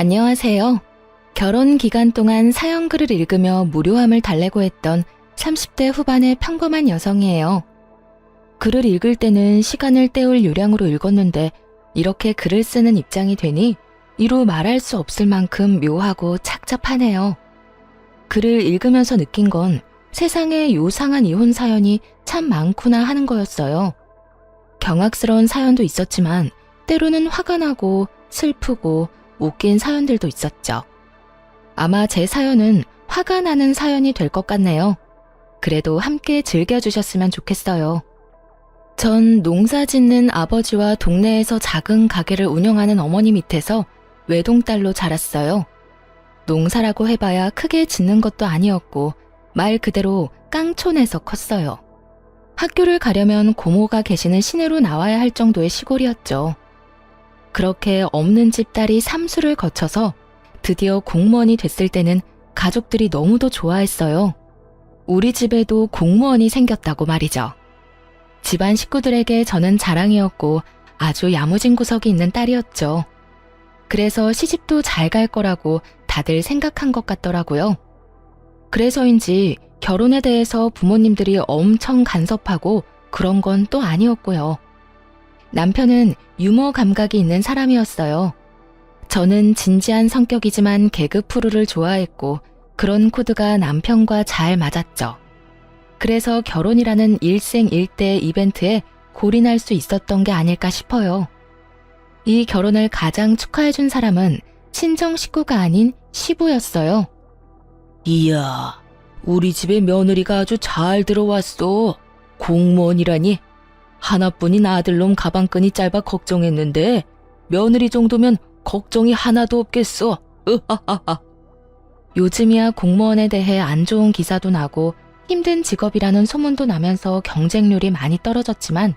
안녕하세요. 결혼 기간 동안 사연글을 읽으며 무료함을 달래고 했던 30대 후반의 평범한 여성이에요. 글을 읽을 때는 시간을 때울 요량으로 읽었는데 이렇게 글을 쓰는 입장이 되니 이루 말할 수 없을 만큼 묘하고 착잡하네요. 글을 읽으면서 느낀 건 세상에 요상한 이혼 사연이 참 많구나 하는 거였어요. 경악스러운 사연도 있었지만 때로는 화가 나고 슬프고 웃긴 사연들도 있었죠. 아마 제 사연은 화가 나는 사연이 될 것 같네요. 그래도 함께 즐겨주셨으면 좋겠어요. 전 농사 짓는 아버지와 동네에서 작은 가게를 운영하는 어머니 밑에서 외동딸로 자랐어요. 농사라고 해봐야 크게 짓는 것도 아니었고 말 그대로 깡촌에서 컸어요. 학교를 가려면 고모가 계시는 시내로 나와야 할 정도의 시골이었죠. 그렇게 없는 집 딸이 삼수를 거쳐서 드디어 공무원이 됐을 때는 가족들이 너무도 좋아했어요. 우리 집에도 공무원이 생겼다고 말이죠. 집안 식구들에게 저는 자랑이었고 아주 야무진 구석이 있는 딸이었죠. 그래서 시집도 잘 갈 거라고 다들 생각한 것 같더라고요. 그래서인지 결혼에 대해서 부모님들이 엄청 간섭하고 그런 건 또 아니었고요. 남편은 유머 감각이 있는 사람이었어요. 저는 진지한 성격이지만 개그 프로를 좋아했고 그런 코드가 남편과 잘 맞았죠. 그래서 결혼이라는 일생일대 이벤트에 골인할 수 있었던 게 아닐까 싶어요. 이 결혼을 가장 축하해준 사람은 친정 식구가 아닌 시부였어요. 이야, 우리 집에 며느리가 아주 잘 들어왔어. 공무원이라니. 하나뿐인 아들놈 가방끈이 짧아 걱정했는데 며느리 정도면 걱정이 하나도 없겠어. 으하하하. 요즘이야 공무원에 대해 안 좋은 기사도 나고 힘든 직업이라는 소문도 나면서 경쟁률이 많이 떨어졌지만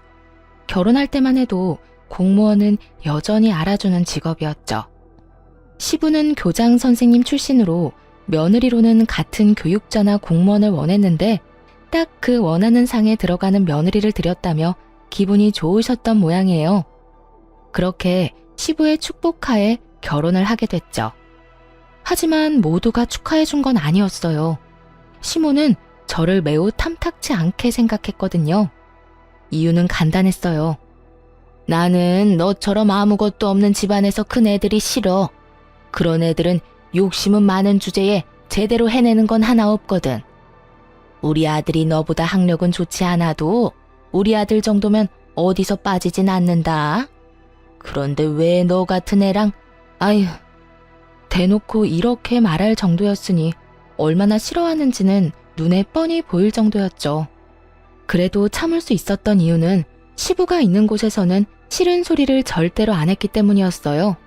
결혼할 때만 해도 공무원은 여전히 알아주는 직업이었죠. 시부는 교장 선생님 출신으로 며느리로는 같은 교육자나 공무원을 원했는데 딱 그 원하는 상에 들어가는 며느리를 들였다며 기분이 좋으셨던 모양이에요. 그렇게 시부의 축복하에 결혼을 하게 됐죠. 하지만 모두가 축하해준 건 아니었어요. 시모는 저를 매우 탐탁치 않게 생각했거든요. 이유는 간단했어요. 나는 너처럼 아무것도 없는 집안에서 큰 애들이 싫어. 그런 애들은 욕심은 많은 주제에 제대로 해내는 건 하나 없거든. 우리 아들이 너보다 학력은 좋지 않아도 우리 아들 정도면 어디서 빠지진 않는다. 그런데 왜 너 같은 애랑, 아휴. 대놓고 이렇게 말할 정도였으니 얼마나 싫어하는지는 눈에 뻔히 보일 정도였죠. 그래도 참을 수 있었던 이유는 시부가 있는 곳에서는 싫은 소리를 절대로 안 했기 때문이었어요.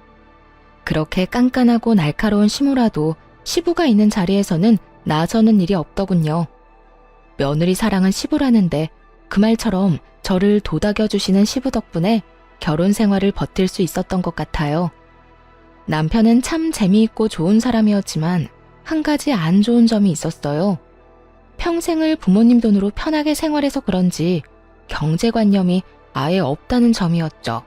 그렇게 깐깐하고 날카로운 시모라도 시부가 있는 자리에서는 나서는 일이 없더군요. 며느리 사랑은 시부라는데 그 말처럼 저를 도닥여주시는 시부 덕분에 결혼 생활을 버틸 수 있었던 것 같아요. 남편은 참 재미있고 좋은 사람이었지만 한 가지 안 좋은 점이 있었어요. 평생을 부모님 돈으로 편하게 생활해서 그런지 경제관념이 아예 없다는 점이었죠.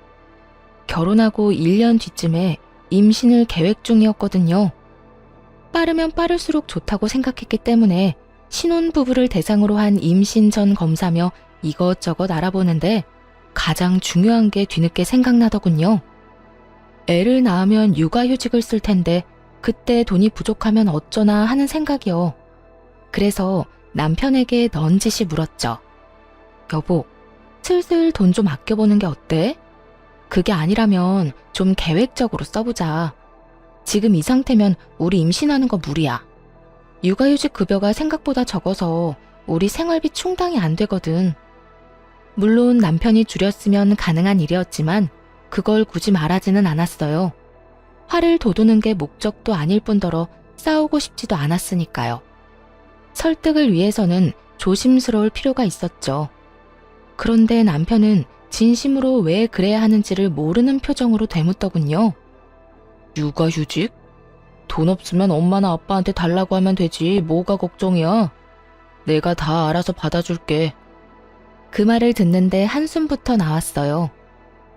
결혼하고 1년 뒤쯤에 임신을 계획 중이었거든요. 빠르면 빠를수록 좋다고 생각했기 때문에 신혼부부를 대상으로 한 임신 전 검사며 이것저것 알아보는데 가장 중요한 게 뒤늦게 생각나더군요. 애를 낳으면 육아휴직을 쓸 텐데 그때 돈이 부족하면 어쩌나 하는 생각이요. 그래서 남편에게 넌지시 물었죠. 여보, 슬슬 돈 좀 아껴보는 게 어때? 그게 아니라면 좀 계획적으로 써보자. 지금 이 상태면 우리 임신하는 거 무리야. 육아휴직 급여가 생각보다 적어서 우리 생활비 충당이 안 되거든. 물론 남편이 줄였으면 가능한 일이었지만 그걸 굳이 말하지는 않았어요. 화를 돋우는 게 목적도 아닐 뿐더러 싸우고 싶지도 않았으니까요. 설득을 위해서는 조심스러울 필요가 있었죠. 그런데 남편은 진심으로 왜 그래야 하는지를 모르는 표정으로 되묻더군요. 육아휴직? 돈 없으면 엄마나 아빠한테 달라고 하면 되지 뭐가 걱정이야. 내가 다 알아서 받아줄게. 그 말을 듣는데 한숨부터 나왔어요.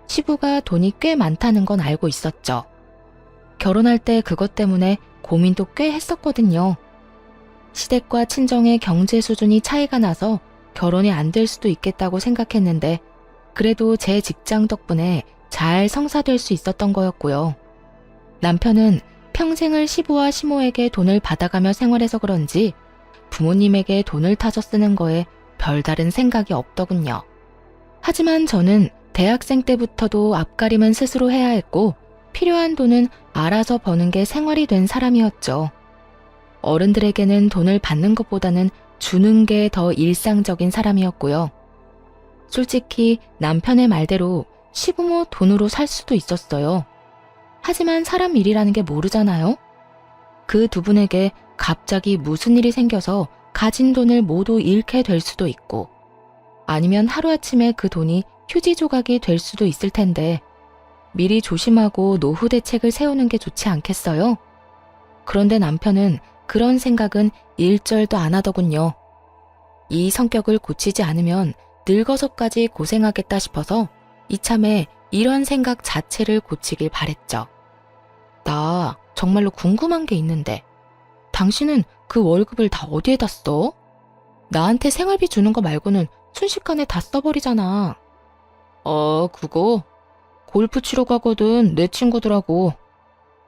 시부가 돈이 꽤 많다는 건 알고 있었죠. 결혼할 때 그것 때문에 고민도 꽤 했었거든요. 시댁과 친정의 경제 수준이 차이가 나서 결혼이 안 될 수도 있겠다고 생각했는데 그래도 제 직장 덕분에 잘 성사될 수 있었던 거였고요. 남편은 평생을 시부와 시모에게 돈을 받아가며 생활해서 그런지 부모님에게 돈을 타서 쓰는 거에 별다른 생각이 없더군요. 하지만 저는 대학생 때부터도 앞가림은 스스로 해야 했고 필요한 돈은 알아서 버는 게 생활이 된 사람이었죠. 어른들에게는 돈을 받는 것보다는 주는 게 더 일상적인 사람이었고요. 솔직히 남편의 말대로 시부모 돈으로 살 수도 있었어요. 하지만 사람 일이라는 게 모르잖아요. 그 두 분에게 갑자기 무슨 일이 생겨서 가진 돈을 모두 잃게 될 수도 있고 아니면 하루아침에 그 돈이 휴지 조각이 될 수도 있을 텐데 미리 조심하고 노후 대책을 세우는 게 좋지 않겠어요? 그런데 남편은 그런 생각은 일절도 안 하더군요. 이 성격을 고치지 않으면 늙어서까지 고생하겠다 싶어서 이참에 이런 생각 자체를 고치길 바랬죠. 나 정말로 궁금한 게 있는데 당신은 그 월급을 다 어디에다 써? 나한테 생활비 주는 거 말고는 순식간에 다 써버리잖아. 그거 골프 치러 가거든 내 친구들하고.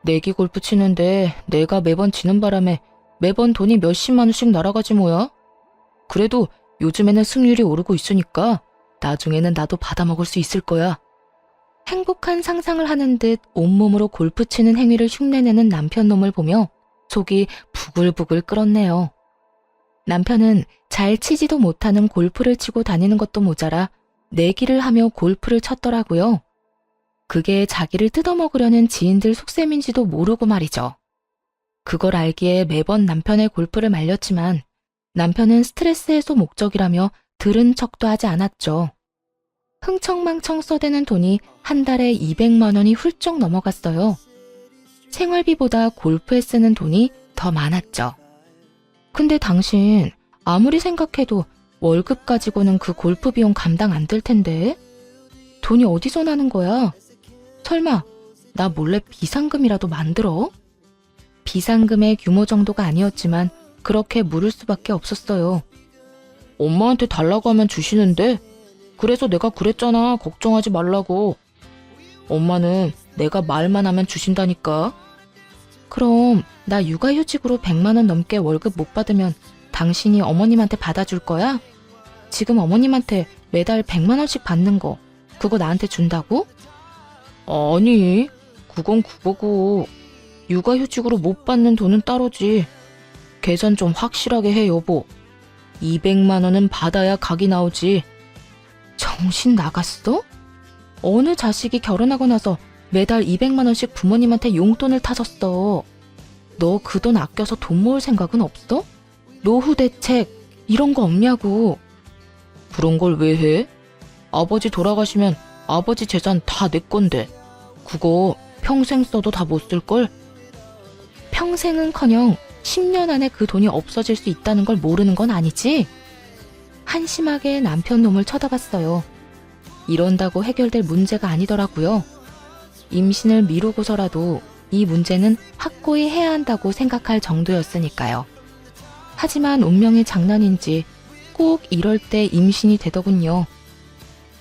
내기 골프 치는데 내가 매번 지는 바람에 매번 돈이 몇십만 원씩 날아가지 뭐야? 그래도 요즘에는 승률이 오르고 있으니까 나중에는 나도 받아먹을 수 있을 거야. 행복한 상상을 하는 듯 온몸으로 골프 치는 행위를 흉내내는 남편 놈을 보며 속이 부글부글 끓었네요. 남편은 잘 치지도 못하는 골프를 치고 다니는 것도 모자라 내기를 하며 골프를 쳤더라고요. 그게 자기를 뜯어먹으려는 지인들 속셈인지도 모르고 말이죠. 그걸 알기에 매번 남편의 골프를 말렸지만 남편은 스트레스 해소 목적이라며 들은 척도 하지 않았죠. 흥청망청 써대는 돈이 한 달에 200만 원이 훌쩍 넘어갔어요. 생활비보다 골프에 쓰는 돈이 더 많았죠. 근데 당신 아무리 생각해도 월급 가지고는 그 골프 비용 감당 안 될 텐데? 돈이 어디서 나는 거야? 설마 나 몰래 비상금이라도 만들어? 비상금의 규모 정도가 아니었지만 그렇게 물을 수밖에 없었어요. 엄마한테 달라고 하면 주시는데 그래서 내가 그랬잖아. 걱정하지 말라고. 엄마는 내가 말만 하면 주신다니까. 그럼 나 육아휴직으로 100만 원 넘게 월급 못 받으면 당신이 어머님한테 받아줄 거야? 지금 어머님한테 매달 100만 원씩 받는 거 그거 나한테 준다고? 아니, 그건 그거고 육아휴직으로 못 받는 돈은 따로지. 계산 좀 확실하게 해 여보. 200만 원은 받아야 각이 나오지. 정신 나갔어? 어느 자식이 결혼하고 나서 매달 200만 원씩 부모님한테 용돈을 타줬어. 너 그 돈 아껴서 돈 모을 생각은 없어? 노후 대책 이런 거 없냐고. 그런 걸 왜 해? 아버지 돌아가시면 아버지 재산 다 내 건데 그거 평생 써도 다 못 쓸걸? 평생은커녕 10년 안에 그 돈이 없어질 수 있다는 걸 모르는 건 아니지? 한심하게 남편 놈을 쳐다봤어요. 이런다고 해결될 문제가 아니더라고요. 임신을 미루고서라도 이 문제는 확고히 해야 한다고 생각할 정도였으니까요. 하지만 운명의 장난인지 꼭 이럴 때 임신이 되더군요.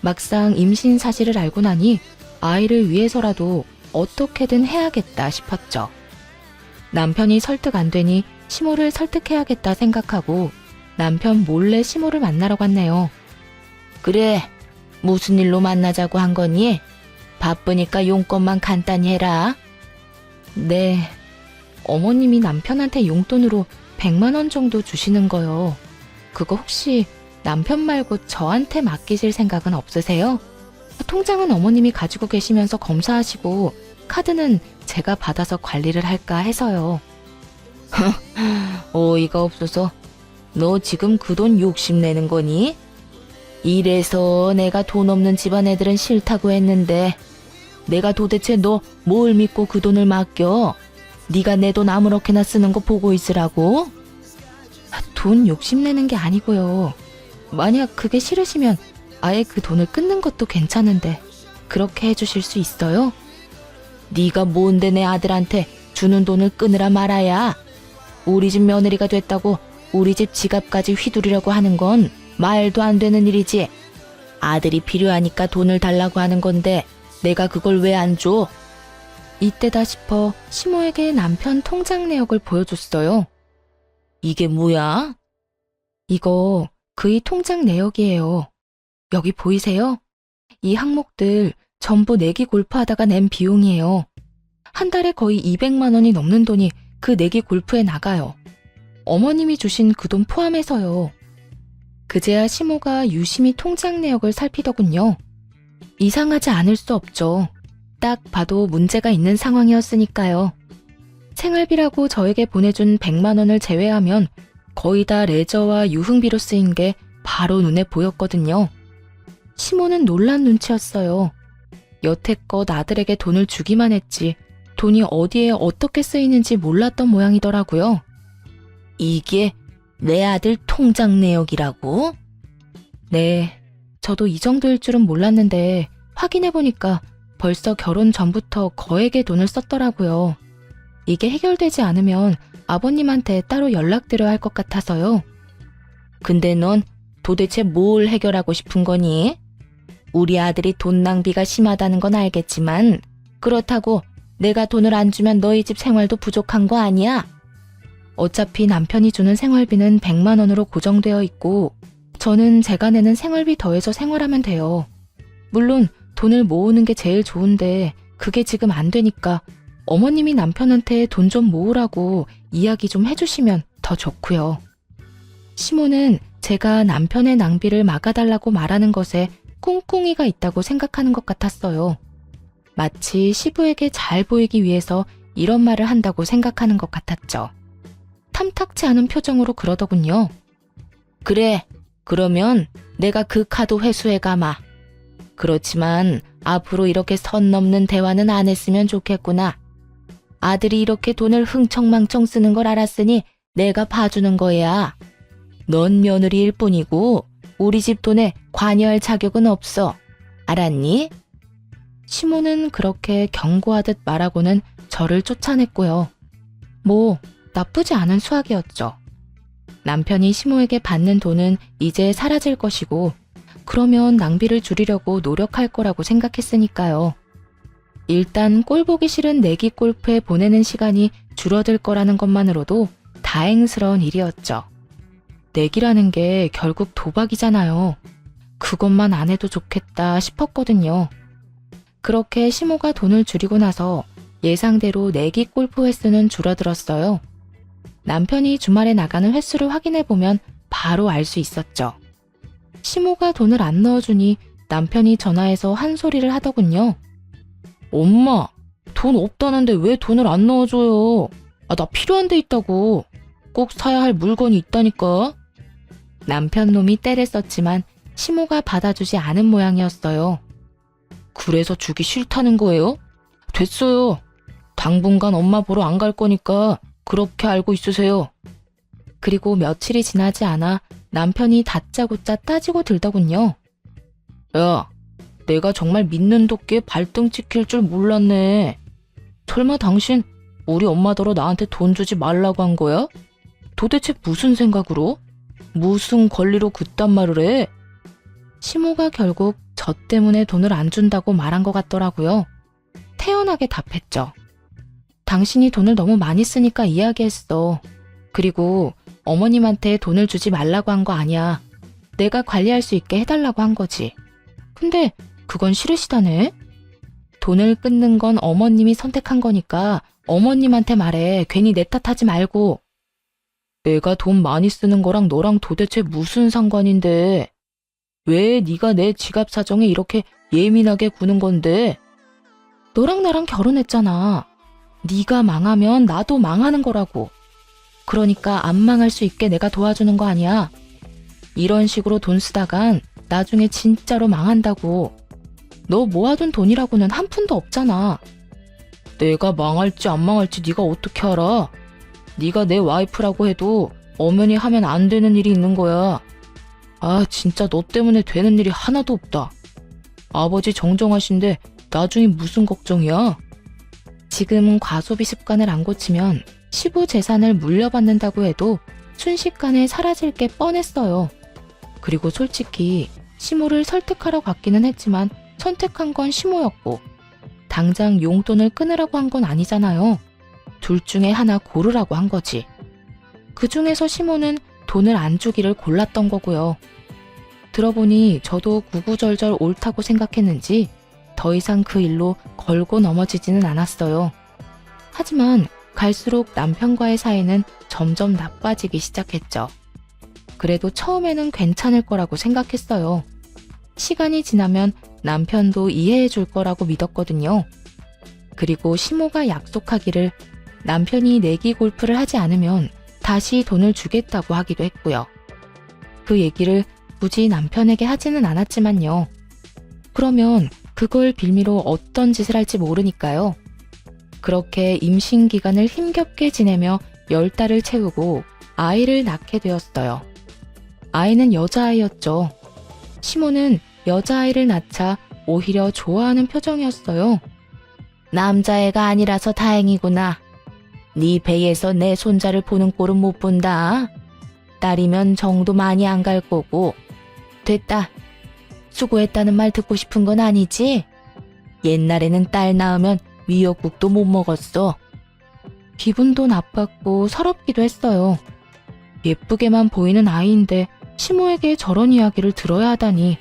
막상 임신 사실을 알고 나니 아이를 위해서라도 어떻게든 해야겠다 싶었죠. 남편이 설득 안 되니 시모를 설득해야겠다 생각하고 남편 몰래 시모를 만나러 갔네요. 그래, 무슨 일로 만나자고 한 거니? 바쁘니까 용건만 간단히 해라. 네, 어머님이 남편한테 용돈으로 100만 원 정도 주시는 거요. 그거 혹시 남편 말고 저한테 맡기실 생각은 없으세요? 통장은 어머님이 가지고 계시면서 검사하시고 카드는 제가 받아서 관리를 할까 해서요. 어이가 없어서 너 지금 그 돈 욕심내는 거니? 이래서 내가 돈 없는 집안 애들은 싫다고 했는데 내가 도대체 너 뭘 믿고 그 돈을 맡겨? 네가 내 돈 아무렇게나 쓰는 거 보고 있으라고? 돈 욕심내는 게 아니고요. 만약 그게 싫으시면 아예 그 돈을 끊는 것도 괜찮은데 그렇게 해주실 수 있어요? 네가 뭔데 내 아들한테 주는 돈을 끊으라 말아야. 우리 집 며느리가 됐다고 우리 집 지갑까지 휘두르려고 하는 건 말도 안 되는 일이지. 아들이 필요하니까 돈을 달라고 하는 건데 내가 그걸 왜 안 줘? 이때다 싶어 시모에게 남편 통장 내역을 보여줬어요. 이게 뭐야? 이거 그의 통장 내역이에요. 여기 보이세요? 이 항목들 전부 내기 골프하다가 낸 비용이에요. 한 달에 거의 200만 원이 넘는 돈이 그 내기 골프에 나가요. 어머님이 주신 그 돈 포함해서요. 그제야 시모가 유심히 통장 내역을 살피더군요. 이상하지 않을 수 없죠. 딱 봐도 문제가 있는 상황이었으니까요. 생활비라고 저에게 보내준 100만 원을 제외하면 거의 다 레저와 유흥비로 쓰인 게 바로 눈에 보였거든요. 시모는 놀란 눈치였어요. 여태껏 아들에게 돈을 주기만 했지 돈이 어디에 어떻게 쓰이는지 몰랐던 모양이더라고요. 이게 내 아들 통장 내역이라고? 네, 저도 이 정도일 줄은 몰랐는데 확인해보니까 벌써 결혼 전부터 거액의 돈을 썼더라고요. 이게 해결되지 않으면 아버님한테 따로 연락드려야 할 것 같아서요. 근데 넌 도대체 뭘 해결하고 싶은 거니? 우리 아들이 돈 낭비가 심하다는 건 알겠지만 그렇다고 내가 돈을 안 주면 너희 집 생활도 부족한 거 아니야? 어차피 남편이 주는 생활비는 100만 원으로 고정되어 있고 저는 제가 내는 생활비 더해서 생활하면 돼요. 물론 돈을 모으는 게 제일 좋은데 그게 지금 안 되니까 어머님이 남편한테 돈 좀 모으라고 이야기 좀 해주시면 더 좋고요. 시모는 제가 남편의 낭비를 막아달라고 말하는 것에 꿍꿍이가 있다고 생각하는 것 같았어요. 마치 시부에게 잘 보이기 위해서 이런 말을 한다고 생각하는 것 같았죠. 탐탁치 않은 표정으로 그러더군요. 그래, 그러면 내가 그 카드 회수해 가마. 그렇지만 앞으로 이렇게 선 넘는 대화는 안 했으면 좋겠구나. 아들이 이렇게 돈을 흥청망청 쓰는 걸 알았으니 내가 봐주는 거야. 넌 며느리일 뿐이고 우리 집 돈에 관여할 자격은 없어. 알았니? 시모는 그렇게 경고하듯 말하고는 저를 쫓아냈고요. 뭐 나쁘지 않은 수학이었죠. 남편이 시모에게 받는 돈은 이제 사라질 것이고 그러면 낭비를 줄이려고 노력할 거라고 생각했으니까요. 일단 꼴 보기 싫은 내기 골프에 보내는 시간이 줄어들 거라는 것만으로도 다행스러운 일이었죠. 내기라는 게 결국 도박이잖아요. 그것만 안 해도 좋겠다 싶었거든요. 그렇게 시모가 돈을 줄이고 나서 예상대로 내기 골프 횟수는 줄어들었어요. 남편이 주말에 나가는 횟수를 확인해보면 바로 알 수 있었죠. 시모가 돈을 안 넣어주니 남편이 전화해서 한 소리를 하더군요. 엄마, 돈 없다는데 왜 돈을 안 넣어줘요? 나 필요한 데 있다고. 꼭 사야 할 물건이 있다니까. 남편 놈이 떼를 썼지만 시모가 받아주지 않은 모양이었어요. 그래서 주기 싫다는 거예요? 됐어요. 당분간 엄마 보러 안 갈 거니까 그렇게 알고 있으세요. 그리고 며칠이 지나지 않아 남편이 다짜고짜 따지고 들더군요. 야, 내가 정말 믿는 도끼에 발등 찍힐 줄 몰랐네. 설마 당신 우리 엄마더러 나한테 돈 주지 말라고 한 거야? 도대체 무슨 생각으로? 무슨 권리로 그딴 말을 해? 시모가 결국 저 때문에 돈을 안 준다고 말한 것 같더라고요. 태연하게 답했죠. 당신이 돈을 너무 많이 쓰니까 이야기했어. 그리고 어머님한테 돈을 주지 말라고 한 거 아니야. 내가 관리할 수 있게 해달라고 한 거지. 근데 그건 싫으시다네? 돈을 끊는 건 어머님이 선택한 거니까 어머님한테 말해. 괜히 내 탓하지 말고. 내가 돈 많이 쓰는 거랑 너랑 도대체 무슨 상관인데? 왜 네가 내 지갑 사정에 이렇게 예민하게 구는 건데? 너랑 나랑 결혼했잖아. 네가 망하면 나도 망하는 거라고. 그러니까 안 망할 수 있게 내가 도와주는 거 아니야. 이런 식으로 돈 쓰다간 나중에 진짜로 망한다고. 너 모아둔 돈이라고는 한 푼도 없잖아. 내가 망할지 안 망할지 네가 어떻게 알아? 네가 내 와이프라고 해도 엄연히 하면 안 되는 일이 있는 거야. 진짜 너 때문에 되는 일이 하나도 없다. 아버지 정정하신데 나중에 무슨 걱정이야? 지금 과소비 습관을 안 고치면 시부 재산을 물려받는다고 해도 순식간에 사라질 게 뻔했어요. 그리고 솔직히 시모를 설득하러 갔기는 했지만 선택한 건 시모였고 당장 용돈을 끊으라고 한 건 아니잖아요. 둘 중에 하나 고르라고 한 거지. 그 중에서 시모는 돈을 안 주기를 골랐던 거고요. 들어보니 저도 구구절절 옳다고 생각했는지 더 이상 그 일로 걸고 넘어지지는 않았어요. 하지만 갈수록 남편과의 사이는 점점 나빠지기 시작했죠. 그래도 처음에는 괜찮을 거라고 생각했어요. 시간이 지나면 남편도 이해해 줄 거라고 믿었거든요. 그리고 시모가 약속하기를 남편이 내기 골프를 하지 않으면 다시 돈을 주겠다고 하기도 했고요. 그 얘기를 굳이 남편에게 하지는 않았지만요. 그러면 그걸 빌미로 어떤 짓을 할지 모르니까요. 그렇게 임신 기간을 힘겹게 지내며 10달을 채우고 아이를 낳게 되었어요. 아이는 여자아이였죠. 시모는 여자아이를 낳자 오히려 좋아하는 표정이었어요. 남자애가 아니라서 다행이구나. 네 배에서 내 손자를 보는 꼴은 못 본다. 딸이면 정도 많이 안 갈 거고. 됐다. 수고했다는 말 듣고 싶은 건 아니지? 옛날에는 딸 낳으면 미역국도 못 먹었어. 기분도 나빴고 서럽기도 했어요. 예쁘게만 보이는 아이인데 시모에게 저런 이야기를 들어야 하다니.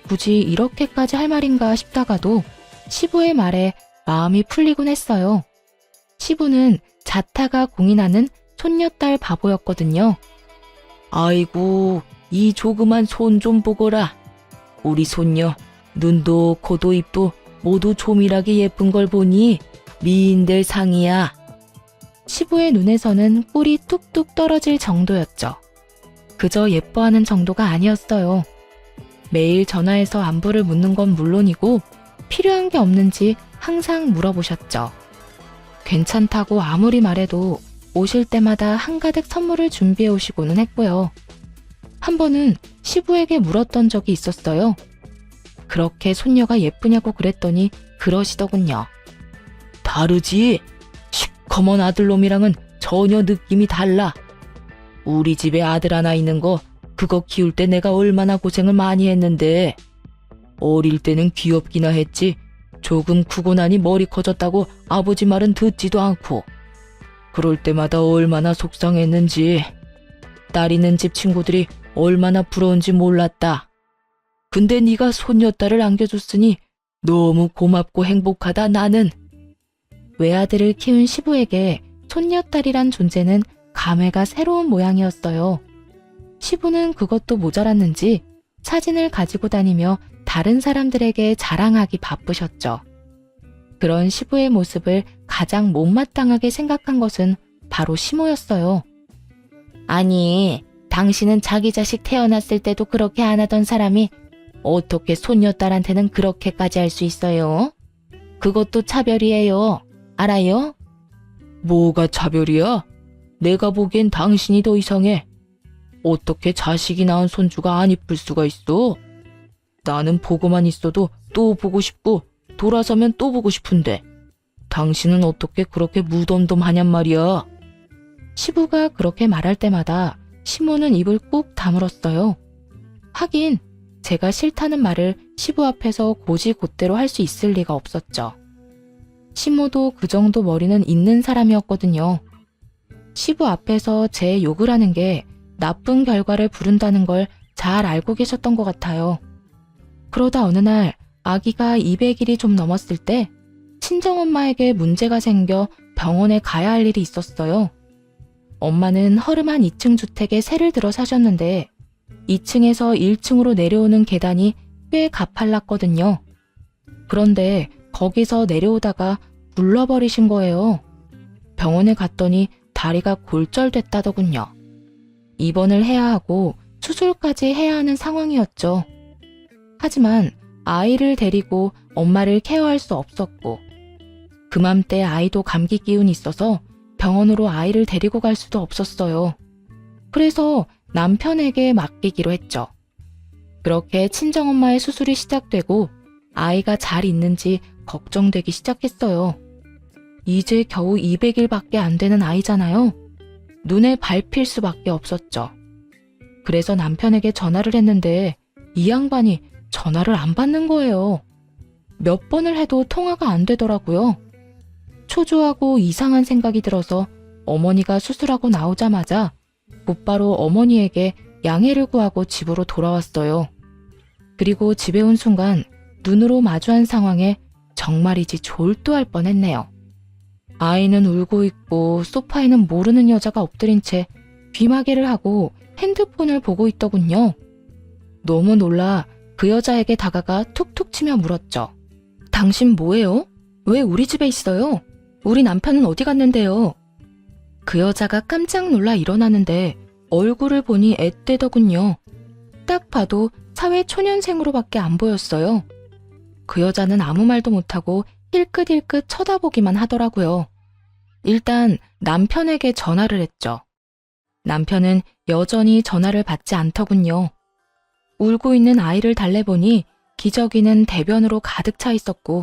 굳이 이렇게까지 할 말인가 싶다가도 시부의 말에 마음이 풀리곤 했어요. 시부는 자타가 공인하는 손녀딸 바보였거든요. 아이고, 이 조그만 손 좀 보거라. 우리 손녀 눈도 코도 입도 모두 조밀하게 예쁜 걸 보니 미인들 상이야. 시부의 눈에서는 꿀이 뚝뚝 떨어질 정도였죠. 그저 예뻐하는 정도가 아니었어요. 매일 전화해서 안부를 묻는 건 물론이고 필요한 게 없는지 항상 물어보셨죠. 괜찮다고 아무리 말해도 오실 때마다 한가득 선물을 준비해 오시고는 했고요. 한 번은 시부에게 물었던 적이 있었어요. 그렇게 손녀가 예쁘냐고 그랬더니 그러시더군요. 다르지? 시커먼 아들놈이랑은 전혀 느낌이 달라. 우리 집에 아들 하나 있는 거 그거 키울 때 내가 얼마나 고생을 많이 했는데. 어릴 때는 귀엽기나 했지 조금 크고 나니 머리 커졌다고 아버지 말은 듣지도 않고. 그럴 때마다 얼마나 속상했는지. 딸 있는 집 친구들이 얼마나 부러운지 몰랐다. 근데 네가 손녀딸을 안겨줬으니 너무 고맙고 행복하다 나는. 외아들을 키운 시부에게 손녀딸이란 존재는 감회가 새로운 모양이었어요. 시부는 그것도 모자랐는지 사진을 가지고 다니며 다른 사람들에게 자랑하기 바쁘셨죠. 그런 시부의 모습을 가장 못마땅하게 생각한 것은 바로 시모였어요. 아니, 당신은 자기 자식 태어났을 때도 그렇게 안 하던 사람이 어떻게 손녀딸한테는 그렇게까지 할 수 있어요? 그것도 차별이에요. 알아요? 뭐가 차별이야? 내가 보기엔 당신이 더 이상해. 어떻게 자식이 낳은 손주가 안 이쁠 수가 있어? 나는 보고만 있어도 또 보고 싶고 돌아서면 또 보고 싶은데 당신은 어떻게 그렇게 무덤덤하냔 말이야. 시부가 그렇게 말할 때마다 시모는 입을 꾹 다물었어요. 하긴 제가 싫다는 말을 시부 앞에서 고지곧대로 할 수 있을 리가 없었죠. 시모도 그 정도 머리는 있는 사람이었거든요. 시부 앞에서 제 욕을 하는 게 나쁜 결과를 부른다는 걸 잘 알고 계셨던 것 같아요. 그러다 어느 날 아기가 200일이 좀 넘었을 때 친정엄마에게 문제가 생겨 병원에 가야 할 일이 있었어요. 엄마는 허름한 2층 주택에 새를 들어 사셨는데 2층에서 1층으로 내려오는 계단이 꽤 가팔랐거든요. 그런데 거기서 내려오다가 굴러버리신 거예요. 병원에 갔더니 다리가 골절됐다더군요. 입원을 해야 하고 수술까지 해야 하는 상황이었죠. 하지만 아이를 데리고 엄마를 케어할 수 없었고 그맘때 아이도 감기 기운이 있어서 병원으로 아이를 데리고 갈 수도 없었어요. 그래서 남편에게 맡기기로 했죠. 그렇게 친정엄마의 수술이 시작되고 아이가 잘 있는지 걱정되기 시작했어요. 이제 겨우 200일밖에 안 되는 아이잖아요. 눈에 밟힐 수밖에 없었죠. 그래서 남편에게 전화를 했는데 이 양반이 전화를 안 받는 거예요. 몇 번을 해도 통화가 안 되더라고요. 초조하고 이상한 생각이 들어서 어머니가 수술하고 나오자마자 곧바로 어머니에게 양해를 구하고 집으로 돌아왔어요. 그리고 집에 온 순간 눈으로 마주한 상황에 정말이지 졸도할 뻔했네요. 아이는 울고 있고 소파에는 모르는 여자가 엎드린 채 귀마개를 하고 핸드폰을 보고 있더군요. 너무 놀라 그 여자에게 다가가 툭툭 치며 물었죠. 당신 뭐예요? 왜 우리 집에 있어요? 우리 남편은 어디 갔는데요? 그 여자가 깜짝 놀라 일어나는데 얼굴을 보니 앳되더군요. 딱 봐도 사회초년생으로밖에 안 보였어요. 그 여자는 아무 말도 못하고 힐끗힐끗 쳐다보기만 하더라고요. 일단 남편에게 전화를 했죠. 남편은 여전히 전화를 받지 않더군요. 울고 있는 아이를 달래보니 기저귀는 대변으로 가득 차 있었고